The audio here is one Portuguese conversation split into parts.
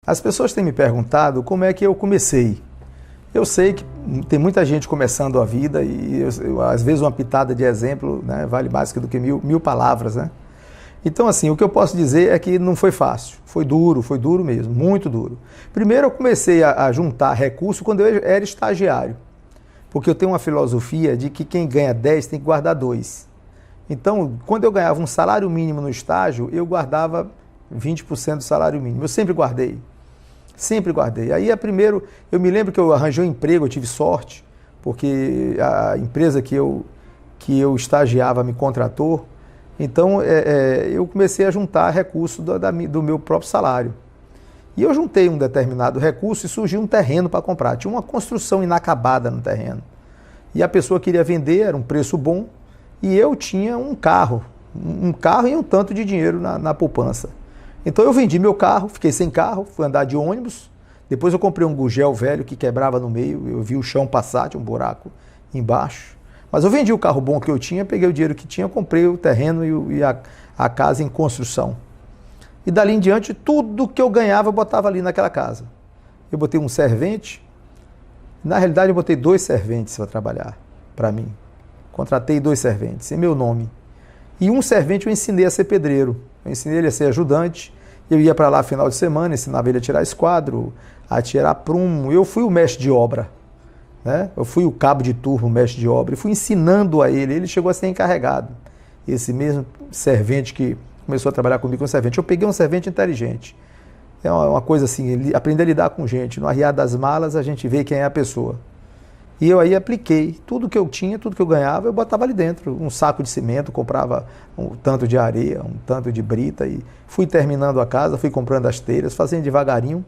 As pessoas têm me perguntado como é que eu comecei. Eu sei que tem muita gente começando a vida e às vezes uma pitada de exemplo, né, vale mais do que mil palavras, né? Então, assim, o que eu posso dizer é que não foi fácil. Foi duro mesmo, muito duro. Primeiro eu comecei a juntar recursos quando eu era estagiário. Porque eu tenho uma filosofia de que quem ganha 10 tem que guardar 2. Então, quando eu ganhava um salário mínimo no estágio, eu guardava 20% do salário mínimo. Eu sempre guardei. Sempre guardei. Aí, primeiro, eu me lembro que eu arranjei um emprego, eu tive sorte, porque a empresa que eu estagiava me contratou. Então, eu comecei a juntar recursos do meu próprio salário. E eu juntei um determinado recurso e surgiu um terreno para comprar. Tinha uma construção inacabada no terreno. E a pessoa queria vender, era um preço bom, e eu tinha um carro e um tanto de dinheiro na poupança. Então eu vendi meu carro, fiquei sem carro, fui andar de ônibus. Depois eu comprei um gugel velho que quebrava no meio, eu vi o chão passar, tinha um buraco embaixo. Mas eu vendi o carro bom que eu tinha, peguei o dinheiro que tinha, comprei o terreno e a casa em construção. E dali em diante, tudo que eu ganhava eu botava ali naquela casa. Eu botei um servente, na realidade eu botei 2 serventes para trabalhar para mim. Contratei 2 serventes, em meu nome. E um servente eu ensinei a ser pedreiro. Eu ensinei ele a ser ajudante. Eu ia para lá no final de semana, ensinava ele a tirar esquadro, a tirar prumo. Eu fui o mestre de obra, né? Eu fui o cabo de turma, o mestre de obra. E fui ensinando a ele. Ele chegou a ser encarregado. Esse mesmo servente que começou a trabalhar comigo, um servente. Eu peguei um servente inteligente. É uma coisa assim, aprender a lidar com gente. No arriar das malas, a gente vê quem é a pessoa. E eu aí apliquei tudo que eu tinha, tudo que eu ganhava, eu botava ali dentro. Um saco de cimento, comprava um tanto de areia, um tanto de brita e fui terminando a casa, fui comprando as telhas, fazendo devagarinho.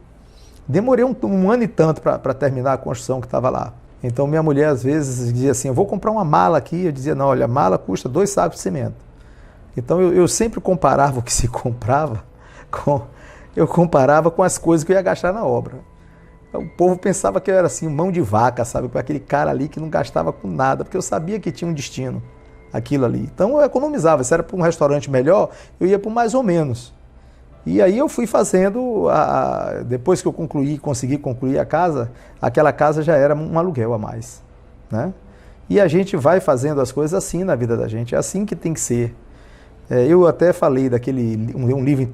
Demorei um ano e tanto para terminar a construção que estava lá. Então minha mulher às vezes dizia assim, eu vou comprar uma mala aqui. Eu dizia, não, olha, a mala custa 2 sacos de cimento. Então eu sempre comparava o que se comprava eu comparava com as coisas que eu ia gastar na obra. O povo pensava que eu era assim, mão de vaca, sabe? Com aquele cara ali que não gastava com nada, porque eu sabia que tinha um destino, aquilo ali. Então eu economizava. Se era para um restaurante melhor, eu ia por mais ou menos. E aí eu fui fazendo, depois que eu consegui concluir a casa, aquela casa já era um aluguel a mais, né? E a gente vai fazendo as coisas assim na vida da gente, é assim que tem que ser. Eu até falei um livro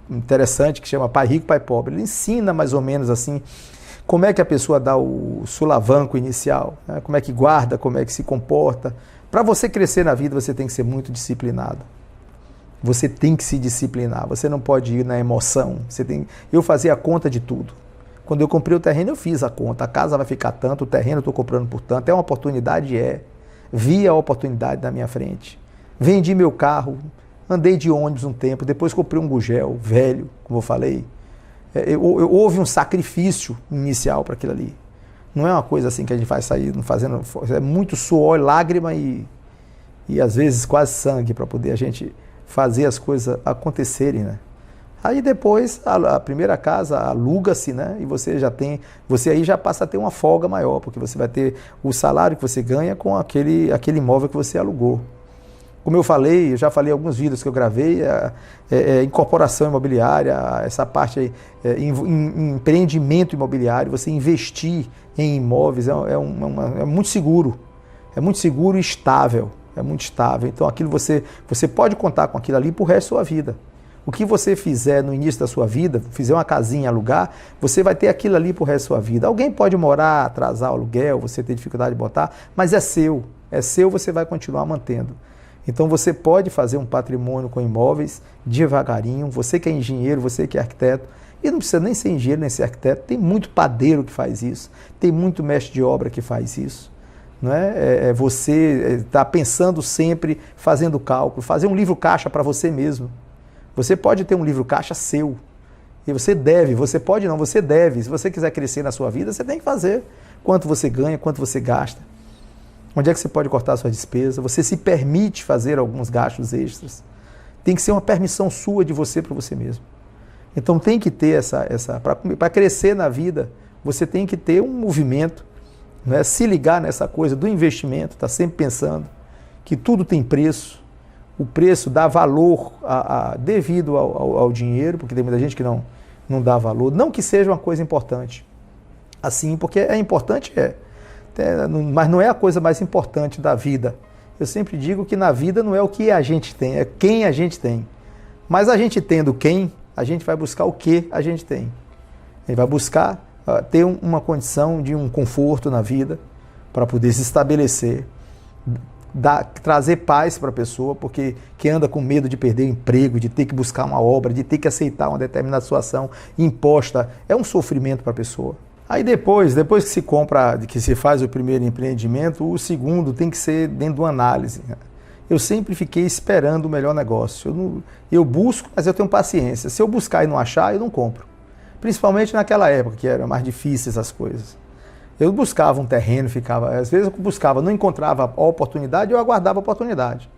interessante que chama Pai Rico, Pai Pobre. Ele ensina mais ou menos assim, como é que a pessoa dá o sulavanco inicial, né? Como é que guarda, como é que se comporta. Para você crescer na vida, você tem que ser muito disciplinado. Você tem que se disciplinar, você não pode ir na emoção. Eu fazia a conta de tudo. Quando eu comprei o terreno, eu fiz a conta. A casa vai ficar tanto, o terreno eu estou comprando por tanto. É uma oportunidade? Vi a oportunidade na minha frente. Vendi meu carro, andei de ônibus um tempo, depois comprei um gugel velho, como eu falei. Houve um sacrifício inicial para aquilo ali. Não é uma coisa assim que a gente vai sair fazendo, é muito suor, lágrima e às vezes quase sangue para poder a gente fazer as coisas acontecerem, né? Aí depois a primeira casa aluga-se, né? E você aí já passa a ter uma folga maior, porque você vai ter o salário que você ganha com aquele imóvel que você alugou. Como eu já falei em alguns vídeos que eu gravei, incorporação imobiliária, essa parte aí, empreendimento imobiliário, você investir em imóveis é muito seguro e estável, é muito estável. Então aquilo você pode contar com aquilo ali pro resto da sua vida. O que você fizer no início da sua vida, fizer uma casinha, alugar, você vai ter aquilo ali pro resto da sua vida. Alguém pode morar, atrasar o aluguel, você ter dificuldade de botar, mas é seu, você vai continuar mantendo. Então você pode fazer um patrimônio com imóveis devagarinho, você que é engenheiro, você que é arquiteto, e não precisa nem ser engenheiro, nem ser arquiteto, tem muito padeiro que faz isso, tem muito mestre de obra que faz isso. Não é? Você está pensando sempre, fazendo cálculo, fazer um livro caixa para você mesmo. Você pode ter um livro caixa seu, e você deve, você pode não, você deve. Se você quiser crescer na sua vida, você tem que fazer. Quanto você ganha, quanto você gasta. Onde é que você pode cortar a sua despesa? Você se permite fazer alguns gastos extras. Tem que ser uma permissão sua de você para você mesmo. Então tem que ter para crescer na vida, você tem que ter um movimento, se ligar nessa coisa do investimento, está sempre pensando que tudo tem preço. o preço dá valor devido ao dinheiro, porque tem muita gente que não dá valor. Não que seja uma coisa importante, assim, porque é importante, mas não é a coisa mais importante da vida. Eu sempre digo que na vida não é o que a gente tem, é quem a gente tem. Mas a gente tendo quem, a gente vai buscar o que a gente tem. A gente vai buscar ter uma condição de um conforto na vida para poder se estabelecer, trazer paz para a pessoa, porque quem anda com medo de perder o emprego, de ter que buscar uma obra, de ter que aceitar uma determinada situação imposta, é um sofrimento para a pessoa. Aí depois que se compra, que se faz o primeiro empreendimento, o segundo tem que ser dentro de uma análise. Eu sempre fiquei esperando o melhor negócio. Eu busco, mas eu tenho paciência. Se eu buscar e não achar, eu não compro. Principalmente naquela época, que era mais difícil essas coisas. Eu buscava um terreno, às vezes eu buscava, não encontrava a oportunidade, eu aguardava a oportunidade.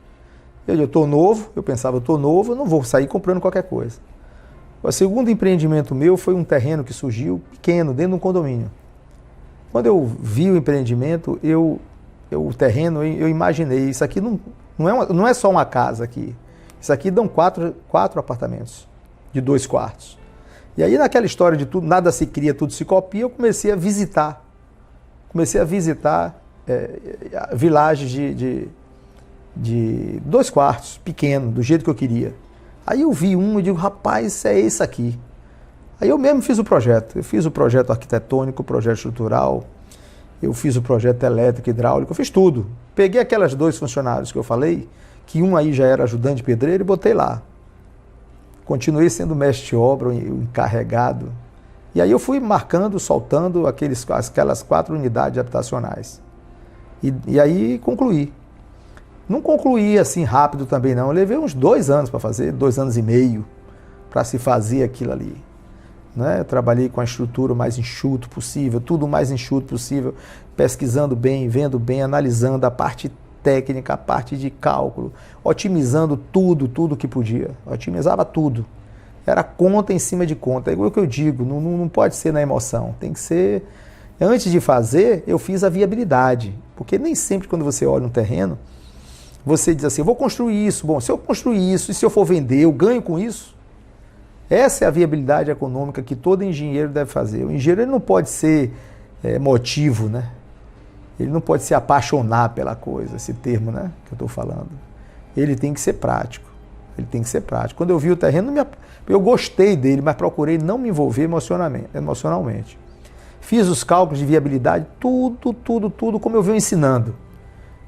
Eu estou novo, eu pensava, eu estou novo, eu não vou sair comprando qualquer coisa. O segundo empreendimento meu foi um terreno que surgiu pequeno, dentro de um condomínio. Quando eu vi o empreendimento, o terreno, eu imaginei, isso aqui não é só uma casa aqui. Isso aqui dão quatro apartamentos de 2 quartos. E aí naquela história de tudo, nada se cria, tudo se copia, eu comecei a visitar. Vilagens de 2 quartos, pequeno, do jeito que eu queria. Aí eu vi e digo, rapaz, é esse aqui. Aí eu mesmo fiz o projeto. Eu fiz o projeto arquitetônico, o projeto estrutural, eu fiz o projeto elétrico, hidráulico, eu fiz tudo. Peguei aquelas 2 funcionários que eu falei, que um aí já era ajudante de pedreiro, e botei lá. Continuei sendo mestre de obra, encarregado. E aí eu fui marcando, soltando aquelas 4 unidades habitacionais. E aí concluí. Não concluí assim rápido também não. Eu levei uns 2 anos para fazer, 2 anos e meio, para se fazer aquilo ali. Né? Eu trabalhei com a estrutura o mais enxuto possível, tudo o mais enxuto possível, pesquisando bem, vendo bem, analisando a parte técnica, a parte de cálculo, otimizando tudo que podia. Otimizava tudo. Era conta em cima de conta. É igual que eu digo, não pode ser na emoção. Tem que ser... Antes de fazer, eu fiz a viabilidade. Porque nem sempre quando você olha um terreno, você diz assim, eu vou construir isso. Bom, se eu construir isso e se eu for vender, eu ganho com isso? Essa é a viabilidade econômica que todo engenheiro deve fazer. O engenheiro ele não pode ser motivo, né? Ele não pode se apaixonar pela coisa, esse termo, né, que eu estou falando. Ele tem que ser prático. Ele tem que ser prático. Quando eu vi o terreno, eu gostei dele, mas procurei não me envolver emocionalmente. Fiz os cálculos de viabilidade, tudo como eu venho ensinando.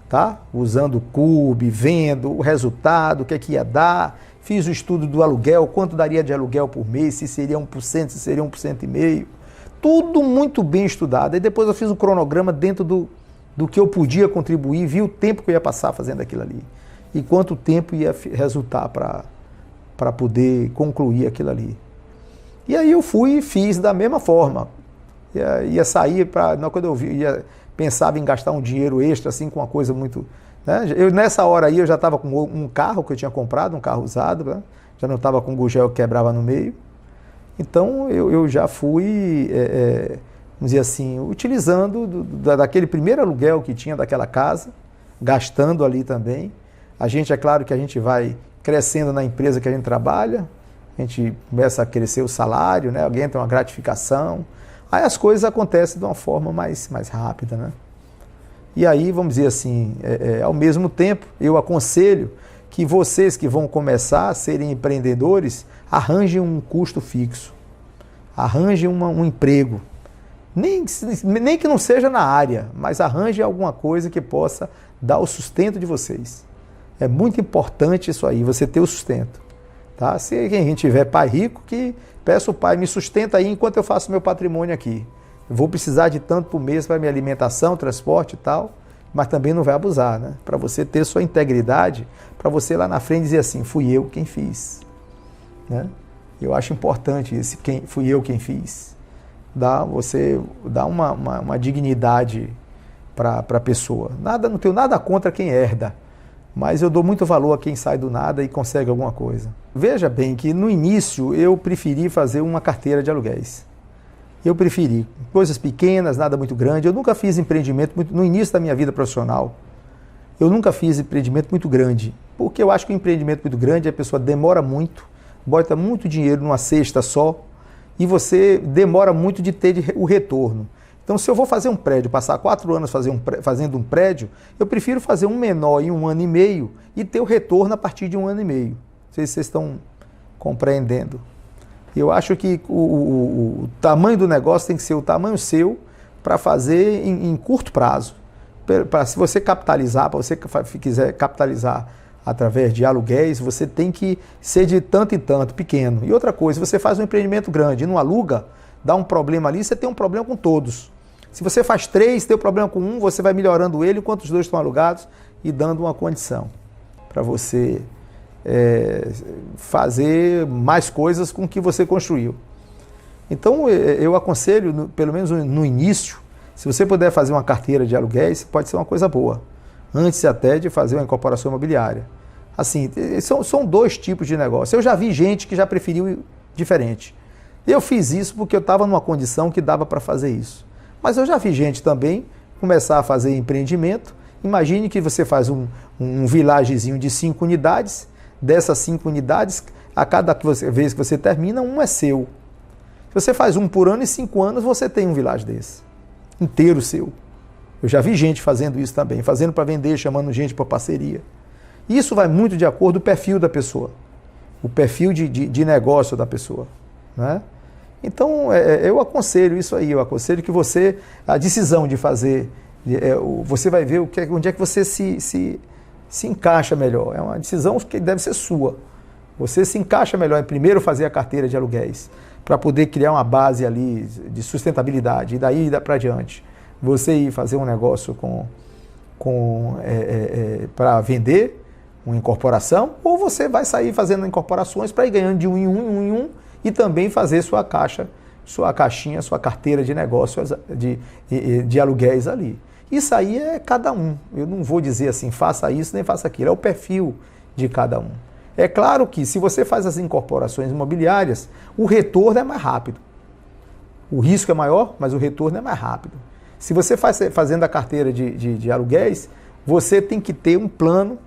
Tá? Usando o CUB, vendo o resultado, o que é que ia dar. Fiz o estudo do aluguel, quanto daria de aluguel por mês, se seria 1%, se seria 1,5%. Tudo muito bem estudado. Aí depois eu fiz um cronograma dentro do que eu podia contribuir, vi o tempo que eu ia passar fazendo aquilo ali. E quanto tempo ia resultar para poder concluir aquilo ali. E aí eu fui e fiz da mesma forma. Ia sair quando eu pensava em gastar um dinheiro extra, assim, com uma coisa muito... Né? Nessa hora aí eu já estava com um carro que eu tinha comprado, um carro usado, né? Já não estava com o gugel que quebrava no meio. Então eu já fui, vamos dizer assim, utilizando daquele primeiro aluguel que tinha daquela casa, gastando ali também. É claro que a gente vai crescendo na empresa que a gente trabalha, a gente começa a crescer o salário, né? Alguém tem uma gratificação, aí as coisas acontecem de uma forma mais rápida, né? E aí, vamos dizer assim, ao mesmo tempo, eu aconselho que vocês que vão começar a serem empreendedores, arranjem um custo fixo, arranjem um emprego, nem que não seja na área, mas arranjem alguma coisa que possa dar o sustento de vocês. É muito importante isso aí, você ter o sustento. Tá? Se quem tiver pai rico, que peça o pai, me sustenta aí enquanto eu faço meu patrimônio aqui. Eu vou precisar de tanto por mês para minha alimentação, transporte e tal, mas também não vai abusar, né? Para você ter sua integridade, para você lá na frente dizer assim, fui eu quem fiz. Né? Eu acho importante fui eu quem fiz. Você dá uma dignidade para a pessoa. Não tenho nada contra quem herda, mas eu dou muito valor a quem sai do nada e consegue alguma coisa. Veja bem que no início eu preferi fazer uma carteira de aluguéis. Eu preferi coisas pequenas, nada muito grande. Eu nunca fiz empreendimento no início da minha vida profissional. Eu nunca fiz empreendimento muito grande. Porque eu acho que o empreendimento muito grande, a pessoa demora muito, bota muito dinheiro numa cesta só e você demora muito de ter o retorno. Então, se eu vou fazer um prédio, passar 4 anos fazendo um prédio, eu prefiro fazer um menor em 1 ano e meio e ter o retorno a partir de 1 ano e meio. Não sei se vocês estão compreendendo. Eu acho que o tamanho do negócio tem que ser o tamanho seu para fazer em curto prazo. Se você capitalizar, para você quiser capitalizar através de aluguéis, você tem que ser de tanto em tanto, pequeno. E outra coisa, se você faz um empreendimento grande e não aluga, dá um problema ali, você tem um problema com todos. Se você faz 3, tem um problema com um, você vai melhorando ele enquanto os 2 estão alugados e dando uma condição para você fazer mais coisas com o que você construiu. Então, eu aconselho, pelo menos no início, se você puder fazer uma carteira de aluguéis, pode ser uma coisa boa, antes até de fazer uma incorporação imobiliária. Assim, são 2 tipos de negócio. Eu já vi gente que já preferiu diferente. Eu fiz isso porque eu estava numa condição que dava para fazer isso. Mas eu já vi gente também começar a fazer empreendimento. Imagine que você faz um vilagezinho de 5 unidades. Dessas 5 unidades, a cada vez que você termina, um é seu. Se você faz um por ano, em 5 anos você tem um vilage desse, inteiro seu. Eu já vi gente fazendo isso também, fazendo para vender, chamando gente para parceria. Isso vai muito de acordo com o perfil da pessoa, o perfil de negócio da pessoa, né? Então, eu aconselho isso aí, eu aconselho que você, a decisão de fazer, você vai ver onde é que você se encaixa melhor. É uma decisão que deve ser sua. Você se encaixa melhor em primeiro fazer a carteira de aluguéis, para poder criar uma base ali de sustentabilidade, e daí para diante. Você ir fazer um negócio para vender, uma incorporação, ou você vai sair fazendo incorporações para ir ganhando de um em um, e também fazer sua caixinha, sua carteira de negócios de aluguéis ali. Isso aí é cada um. Eu não vou dizer assim, faça isso nem faça aquilo. É o perfil de cada um. É claro que se você faz as incorporações imobiliárias, o retorno é mais rápido. O risco é maior, mas o retorno é mais rápido. Se você fazendo a carteira de aluguéis, você tem que ter um plano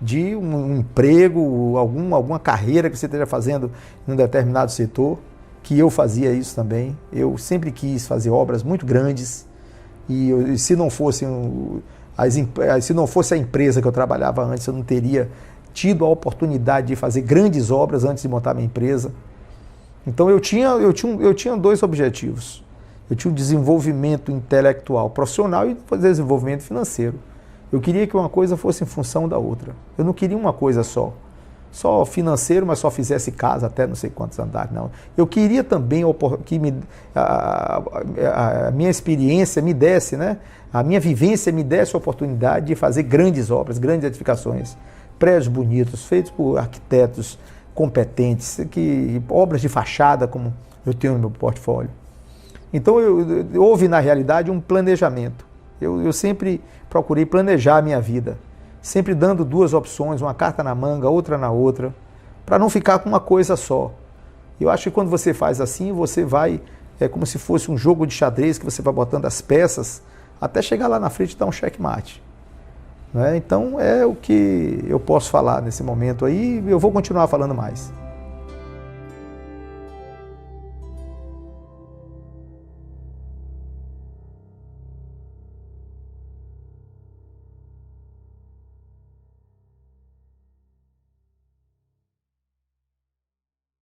de um emprego, alguma carreira que você esteja fazendo em um determinado setor, que eu fazia isso também. Eu sempre quis fazer obras muito grandes e se não fosse a empresa que eu trabalhava antes, eu não teria tido a oportunidade de fazer grandes obras antes de montar minha empresa. Então eu tinha 2 objetivos. Eu tinha um desenvolvimento intelectual profissional e desenvolvimento financeiro. Eu queria que uma coisa fosse em função da outra. Eu não queria uma coisa só financeiro, mas só fizesse casa até não sei quantos andares, não. Eu queria também que a minha experiência me desse, né? A minha vivência me desse a oportunidade de fazer grandes obras, grandes edificações, prédios bonitos, feitos por arquitetos competentes, obras de fachada, como eu tenho no meu portfólio. Então, houve, na realidade, um planejamento. Eu sempre procurei planejar a minha vida, sempre dando 2 opções, uma carta na manga, outra na outra, para não ficar com uma coisa só. Eu acho que quando você faz assim, você vai, é como se fosse um jogo de xadrez, que você vai botando as peças, até chegar lá na frente e dar um checkmate. Né? Então, é o que eu posso falar nesse momento aí, e eu vou continuar falando mais.